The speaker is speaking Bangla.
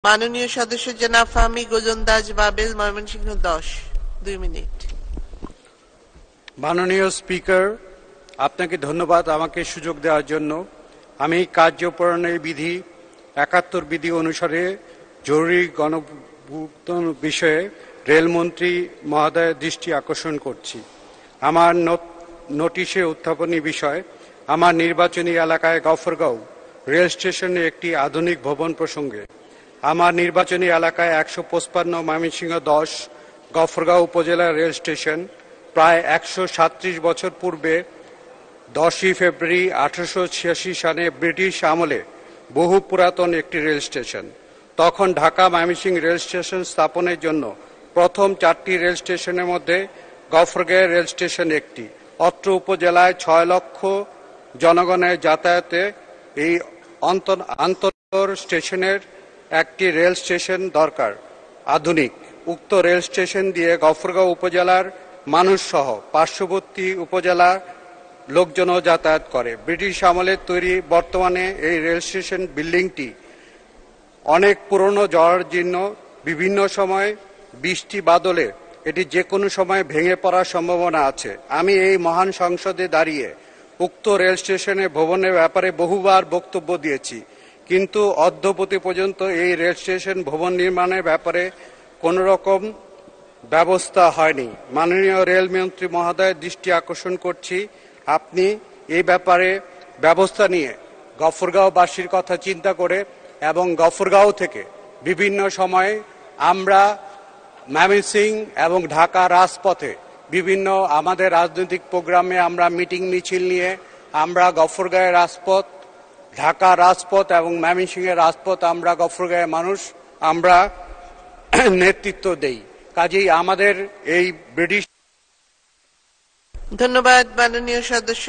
মাননীয় সদস্য জনাব ফাহমি গোলন্দাজ বাবেল, ময়মনসিংহ 10। 2 মিনিট। মাননীয় স্পিকার, আপনাকে ধন্যবাদ আমাকে সুযোগ দেওয়ার জন্য। আমি কার্যপ্রণালী বিধি 71 বিধি অনুসারে জরুরি গণভুক্তন বিষয়ে রেলমন্ত্রী মহোদয়ের দৃষ্টি আকর্ষণ করছি। আমার নোটিশে উত্থাপনী বিষয় আমার নির্বাচনী এলাকায় গফরগাঁও রেল স্টেশনে একটি আধুনিক ভবন প্রসঙ্গে। আমার নির্বাচনী এলাকায় 155 ময়মনসিংহ 10 গফরগাঁও উপজেলা রেল স্টেশন প্রায় 137 বছর পূর্বে 10ই ফেব্রুয়ারি 1886 সালে ব্রিটিশ আমলে বহু পুরাতন একটি রেল স্টেশন। তখন ঢাকা ময়মনসিংহ রেল স্টেশন স্থাপনের জন্য প্রথম 4টি রেল স্টেশনের মধ্যে গফরগাঁও রেল স্টেশন একটি। অত্র উপজেলায় 6 লক্ষ জনগণের যাতায়াতে এই আন্তর স্টেশনের একটি রেল স্টেশন দরকার আধুনিক। উক্ত রেল স্টেশন দিয়ে গফরগাঁও উপজেলার মানুষ সহ পার্শ্ববর্তী উপজেলার লোকজনও যাতায়াত করে। ব্রিটিশ আমলের তৈরি বর্তমানে এই রেল স্টেশন বিল্ডিংটি অনেক পুরনো, জরাজীর্ণ। বিভিন্ন সময় বৃষ্টি বাদলে এটি যে কোনো সময় ভেঙে পড়ার সম্ভাবনা আছে। আমি এই মহান সংসদে দাঁড়িয়ে উক্ত রেল স্টেশনের ভবনের ব্যাপারে বহুবার বক্তব্য দিয়েছি, কিন্তু অদ্যাবধি পর্যন্ত এই রেল স্টেশন ভবন নির্মাণের ব্যাপারে কোনো রকম ব্যবস্থা হয়নি। মাননীয় রেলমন্ত্রী মহোদয়ের দৃষ্টি আকর্ষণ করছি, আপনি এই ব্যাপারে ব্যবস্থা নিয়ে গফরগাঁওবাসীর কথা চিন্তা করে এবং গফরগাঁও থেকে বিভিন্ন সময়ে আমরা ময়মনসিংহ এবং ঢাকা রাজপথে বিভিন্ন আমাদের রাজনৈতিক প্রোগ্রামে আমরা মিটিং মিছিল নিয়ে আমরা গফরগাঁওয়ের রাজপথ, ঢাকা রাজপথ এবং ময়মনসিংহের রাজপথ আমরা গফরগাঁওয়ের মানুষ আমরা নেতৃত্ব দেই। কাজেই আমাদের এই ব্রিটিশ। ধন্যবাদ মাননীয় সদস্য।